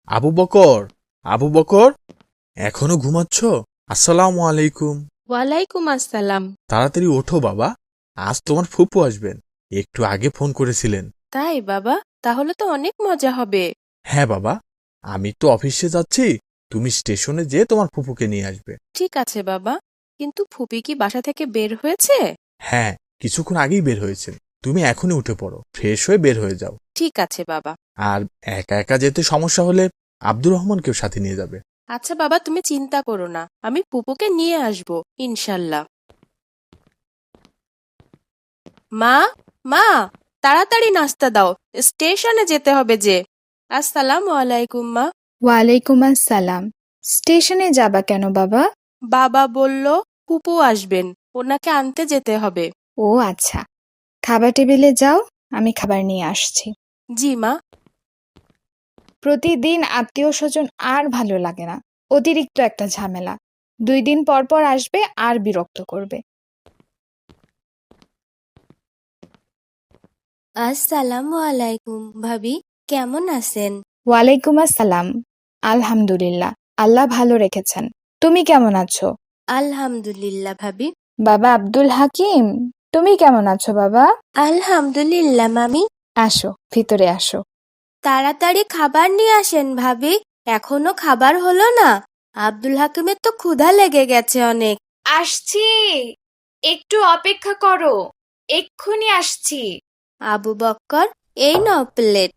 আবু বকর, আবু বকর, এখনো ঘুমাচ্ছ? আসসালামু আলাইকুম। ওয়ালাইকুম আসসালাম। তাড়াতাড়ি ওঠো বাবা, আজ তোমার ফুপু আসবেন। একটু আগে ফোন করেছিলেন। তাই বাবা, তাহলে তো অনেক মজা হবে। হ্যাঁ বাবা, আমি তো অফিসে যাচ্ছি, তুমি স্টেশনে যেয়ে তোমার ফুপুকে নিয়ে আসবে। ঠিক আছে বাবা, কিন্তু ফুপি কি বাসা থেকে বের হয়েছে? হ্যাঁ, কিছুক্ষণ আগেই বের হয়েছেন। তুমি এখনই উঠে পড়ো, ফ্রেশ হয়ে বের হয়ে যাও। ঠিক আছে বাবা। আর একা একা যেতে সমস্যা হলে আব্দুর রহমানকেও সাথে নিয়ে যাবে। আচ্ছা বাবা, তুমি চিন্তা করো না, আমি ফুপুকে নিয়ে আসবো ইনশাল্লাহ। মা, মা, তাড়াতাড়ি নাস্তা দাও, স্টেশনে যেতে হবে যে। আসসালামু আলাইকুম মা। ওয়ালাইকুম আসসালাম। স্টেশনে যাবা কেন বাবা? বাবা বলল ফুপু আসবেন, ওনাকে আনতে যেতে হবে। ও আচ্ছা, খাবার টেবিলে যাও, আমি খাবার নিয়ে আসছি। জি মা। প্রতিদিন আত্মীয় স্বজন আর ভালো লাগে না, অতিরিক্ত একটা ঝামেলা। 2 দিন পর পর আসবে আর বিরক্ত করবে। আসসালামু আলাইকুম ভাবি, কেমন আছেন? ওয়ালাইকুম আসসালাম। আলহামদুলিল্লাহ, আল্লাহ ভালো রেখেছেন। তুমি কেমন আছো? আলহামদুলিল্লাহ ভাবি। বাবা আব্দুল হাকিম, তুমি কেমন আছো বাবা? আলহামদুলিল্লাহ মামি। আসো, ভিতরে আসো। তাড়াতাড়ি খাবার নিয়ে আসেন ভাবি, এখনো খাবার হলো না। আব্দুল হাকিমের তো ক্ষুধা লেগে গেছে অনেক। আসছি, একটু অপেক্ষা করো, এক্ষুনি আসছি। আবু বক্কর, এই নাও প্লেট।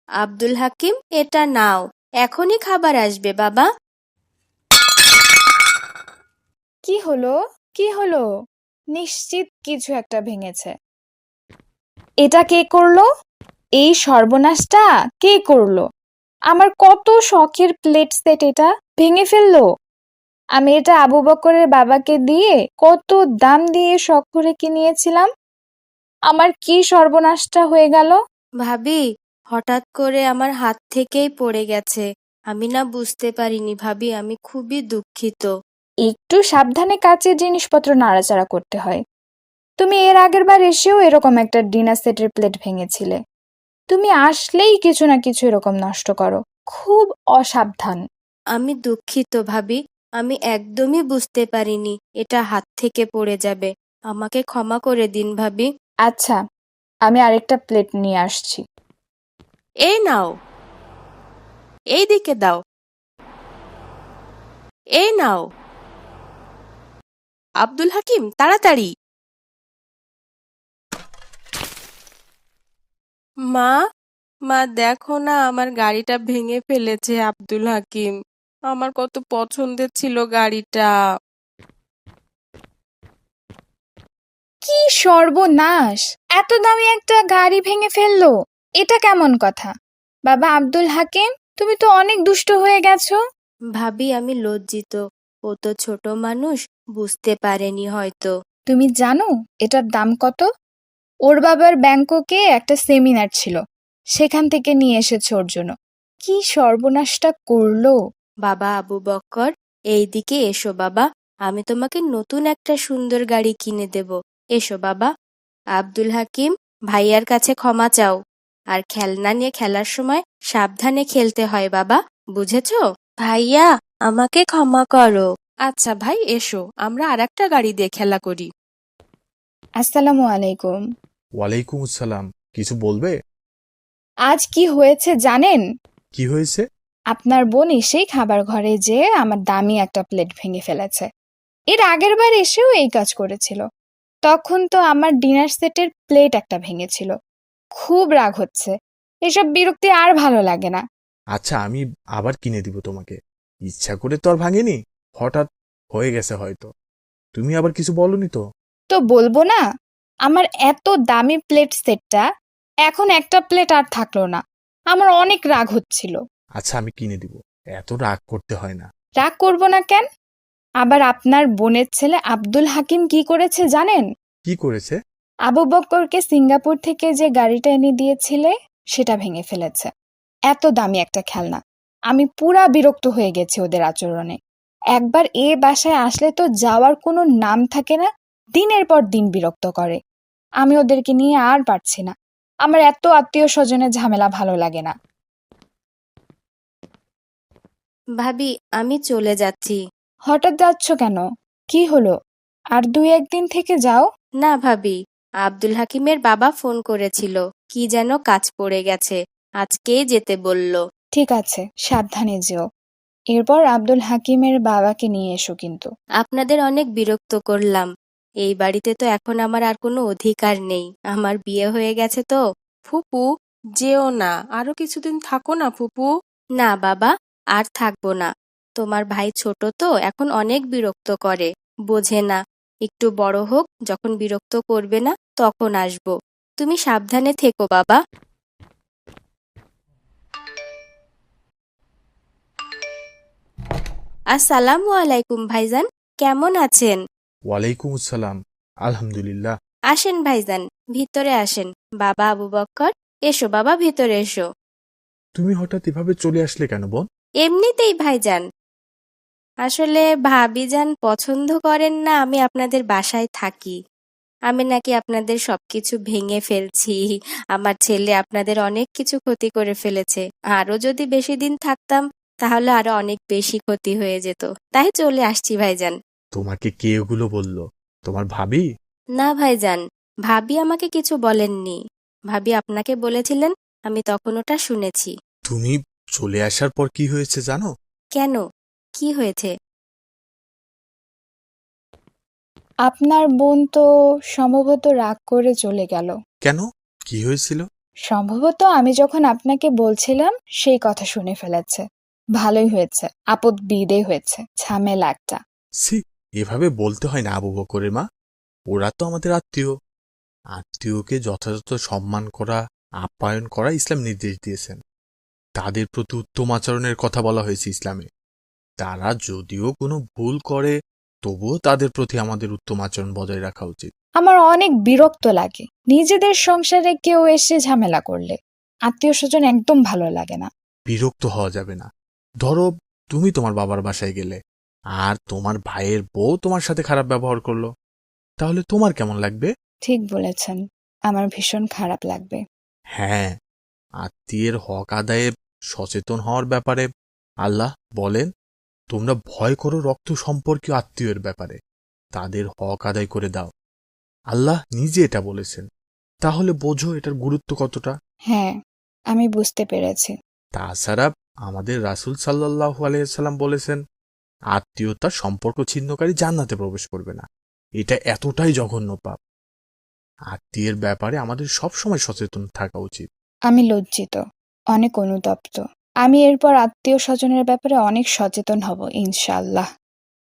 আব্দুল হাকিম, এটা নাও, এখনই খাবার আসবে বাবা। কি হলো? কি হলো? নিশ্চিত কিছু একটা ভেঙেছে। এটা কে করলো? এই সর্বনাশটা কে করলো? আমার কত শখের প্লেট সেট এটা ভেঙে ফেললো। আমি এটা আবু বকরের বাবাকে দিয়ে কত দাম দিয়ে শখ করে কিনিয়েছিলাম। আমার কি সর্বনাশটা হয়ে গেল। ভাবি, হঠাৎ করে আমার হাত থেকেই পড়ে গেছে। আমি না বুঝতে পারিনি ভাবি, আমি খুবই দুঃখিত। একটু সাবধানে কাচের জিনিসপত্র নাড়াচাড়া করতে হয়। তুমি এর আগের বার এসেও এরকম একটা ডিনার সেটের প্লেট ভেঙেছিলে। তুমি আসলেই কিছু না কিছু এরকম নষ্ট করো, খুব অসাবধান। আমি দুঃখিত ভাবি, আমি একদমই বুঝতে পারিনি এটা হাত থেকে পড়ে যাবে। আমাকে ক্ষমা করে দিন ভাবি। আচ্ছা, আমি আরেকটা প্লেট নিয়ে আসছি। এই নাও, এই দিকে দাও, এই নাও। আব্দুল হাকিম, তাড়াতাড়ি। মা, মা দেখো না, আমার গাড়িটা ভেঙে ফেলেছে আব্দুল হাকিম। আমার কত পছন্দের ছিল গাড়িটা। কি সর্বনাশ! এত দামি একটা গাড়ি ভেঙে ফেললো, এটা কেমন কথা? বাবা আব্দুল হাকিম, তুমি তো অনেক দুষ্ট হয়ে গেছো। ভাবি, আমি লজ্জিত। ও তো ছোট মানুষ, বুঝতে পারেনি হয়তো। তুমি জানো এটার দাম কত? ওর বাবার ব্যাংককে একটা সেমিনার ছিল, সেখান থেকে নিয়ে এসেছে ওর জন্য। কি সর্বনাশটা করলো! বাবা আবু বক্কর, এইদিকে এসো বাবা, আমি তোমাকে নতুন একটা সুন্দর গাড়ি কিনে দেব। এসো বাবা। আব্দুল হাকিম, ভাইয়ার কাছে ক্ষমা চাও। আর খেলনা নিয়ে খেলার সময় সাবধানে খেলতে হয় বাবা, বুঝেছো? ভাইয়া, আমাকে ক্ষমা করো। আচ্ছা ভাই, এসো আমরা আরেকটা গাড়ি দিয়ে খেলা করি। আসসালামু আলাইকুম। ওয়ালাইকুম আসসালাম। কিছু বলবে? আজ কি হয়েছে জানেন? কি হয়েছে? আপনার বোন এসেই খাবার ঘরে যেয়ে আমার দামি একটা প্লেট ভেঙে ফেলেছে। এর আগের বার এসেও এই কাজ করেছিল। তখন তো আমার ডিনার সেটের প্লেট একটা ভেঙেছিল। খুব রাগ হচ্ছে। এসব বিরক্তি আর ভালো লাগে না। আচ্ছা, আমি আবার কিনে দিব তোমাকে। ইচ্ছা করে তো আর ভাঙেনি, হঠাৎ হয়ে গেছে হয়তো। তুমি আবার কিছু বলনি তো? তো বলবো না? আমার এত দামি প্লেট সেটটা এখন একটা প্লেট আর থাকলো না। আমার অনেক রাগ হচ্ছিল। আচ্ছা, আমি কিনে দিব, এত রাগ করতে হয় না। রাগ করবো না কেন? আবার আপনার বোনের ছেলে আব্দুল হাকিম কি করেছে জানেন? কি করেছে? আবু বক্করকে সিঙ্গাপুর থেকে যে গাড়িটা এনে দিয়েছিলে সেটা ভেঙে ফেলেছে। এত দামি একটা খেলনা। আমি পুরা বিরক্ত হয়ে গেছি ওদের আচরণে। একবার এ বাসায় আসলে তো যাওয়ার কোনো নাম থাকে না, দিনের পর দিন বিরক্ত করে। আমি ওদেরকে নিয়ে আর পারছি না। আমার এত আত্মীয় স্বজনের ঝামেলা ভালো লাগে না। ভাবি, আমি চলে যাচ্ছি। হঠাৎ যাচ্ছ কেন? কি হলো? আর 2-1 দিন থেকে যাও। না ভাবি, আব্দুল হাকিমের বাবা ফোন করেছিল, কি যেন কাজ পড়ে গেছে, আজকেই যেতে বলল। ঠিক আছে, সাবধানে যেও। এরপর আব্দুল হাকিমের বাবাকে নিয়ে এসো কিন্তু। আপনাদের অনেক বিরক্ত করলাম। এই বাড়িতে তো এখন আমার আর কোনো অধিকার নেই, আমার বিয়ে হয়ে গেছে তো। ফুপু, যেও না, আরো কিছুদিন থাকো না ফুপু। না বাবা, আর থাকবো না। তোমার ভাই ছোট তো, এখন অনেক বিরক্ত করে, বোঝে না। একটু বড় হোক, যখন বিরক্ত করবে না তখন আসবো। তুমি সাবধানে থেকো বাবা। আসসালামু আলাইকুম ভাইজান, কেমন আছেন? ওয়ালাইকুম আসসালাম। আলহামদুলিল্লাহ। আসেন ভাইজান, ভিতরে আসেন। বাবা আবু বক্কর, এসো বাবা, ভিতরে এসো। তুমি হঠাৎ এভাবে চলে আসলে কেন বোন? এমনিতেই ভাইজান, আসলে ভাবিজান পছন্দ করেন না আমি আপনাদের বাসায় থাকি। আমি নাকি আপনাদের সবকিছু ভেঙে ফেলছি, আমার ছেলে আপনাদের অনেক কিছু ক্ষতি করে ফেলেছে। আরো যদি বেশি দিন থাকতাম তাহলে আরো অনেক বেশি ক্ষতি হয়ে যেত, তাই চলে আসছি ভাইজান। তোমাকে কে এগুলো বলল? তোমার ভাবি? না ভাইজান, ভাবি আমাকে কিছু বলেননি। ভাবি আপনাকে বলেছিলেন, আমি তখন ওটা শুনেছি। তুমি চলে আসার পর কি হয়েছে জানো? কেন, কি হয়েছে? আপনার বোন তো সম্ভবত রাগ করে চলে গেল। কেন? কি হয়েছিল? সম্ভবত আমি যখন আপনাকে বলছিলাম সেই কথা শুনে ফেলেছে। ভালোই হয়েছে, আপদ বিদে হয়েছে, ঝামেলা একটা। সি, এভাবে বলতে হয় না আবু বকরের মা। ওরা তো আমাদের আত্মীয়। আত্মীয়কে যথাযথ সম্মান করা, আপ্যায়ন করা ইসলাম নির্দেশ দিয়েছেন। তাদের প্রতি উত্তম আচরণের কথা বলা হয়েছে ইসলামে। তারা যদিও কোনো ভুল করে, তবুও তাদের প্রতি আমাদের উত্তম আচরণ বজায় রাখা উচিত। আমার অনেক বিরক্ত লাগে নিজেদের সংসারে কেউ এসে ঝামেলা করলে। আত্মীয় স্বজন একদম ভালো লাগে না। বিরক্ত হওয়া যাবে না। ধরো, তুমি তোমার বাবার বাসায় গেলে, আর তোমার ভাইয়ের বউ তোমার সাথে খারাপ ব্যবহার করলো, তাহলে তোমার কেমন লাগবে? ঠিক বলেছেন, আমার ভীষণ খারাপ লাগবে। হ্যাঁ, আত্মীয়ের হক আদায়ে সচেতন হওয়ার ব্যাপারে আল্লাহ বলেন, তোমরা ভয় করো রক্ত সম্পর্কীয় আত্মীয়ের ব্যাপারে, তাদের হক আদায় করে দাও। আল্লাহ নিজে এটা বলেছেন। তাহলে বোঝো এটার গুরুত্ব কতটা। হ্যাঁ, আমি বুঝতে পেরেছি। তাছাড়া আমাদের রাসূল সাল্লাল্লাহু আলাইহি সাল্লাম বলেছেন, আত্মীয়তার সম্পর্ক ছিন্নকারী জান্নাতে প্রবেশ করবে না। এটা এতটাই জঘন্য পাপ। আত্মীয়ের ব্যাপারে আমাদের সবসময় সচেতন থাকা উচিত। আমি লজ্জিত, অনেক অনুতপ্ত। আমি এরপর আত্মীয় স্বজনের ব্যাপারে অনেক সচেতন হব ইনশাআল্লাহ।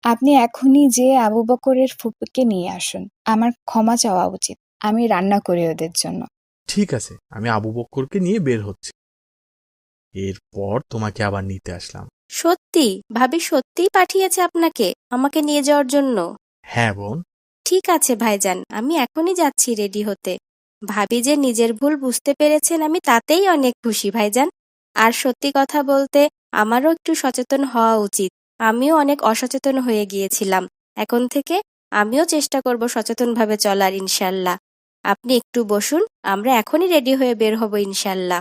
আপনি এখনই যে আবু বকরের ফুপুকে নিয়ে আসুন, আমার ক্ষমা চাওয়া উচিত। আমি রান্না করি ওদের জন্য। ঠিক আছে, আমি আবু বক্করকে নিয়ে বের হচ্ছি। এরপর তোমাকে আবার নিতে আসলাম। সত্যি ভাবি সত্যিই পাঠিয়েছে আপনাকে আমাকে নিয়ে যাওয়ার জন্য? হ্যাঁ বোন। ঠিক আছে ভাইজান, আমি এখনই যাচ্ছি রেডি হতে। ভাবি যে নিজের ভুল বুঝতে পেরেছেন, আমি তাতেই অনেক খুশি ভাইজান। আর সত্যি কথা বলতে, আমারও একটু সচেতন হওয়া উচিত। আমিও অনেক অসচেতন হয়ে গিয়েছিলাম। এখন থেকে আমিও চেষ্টা করব সচেতনভাবে চলার ইনশাল্লাহ। আপনি একটু বসুন, আমরা এখনই রেডি হয়ে বের হব ইনশাল্লাহ।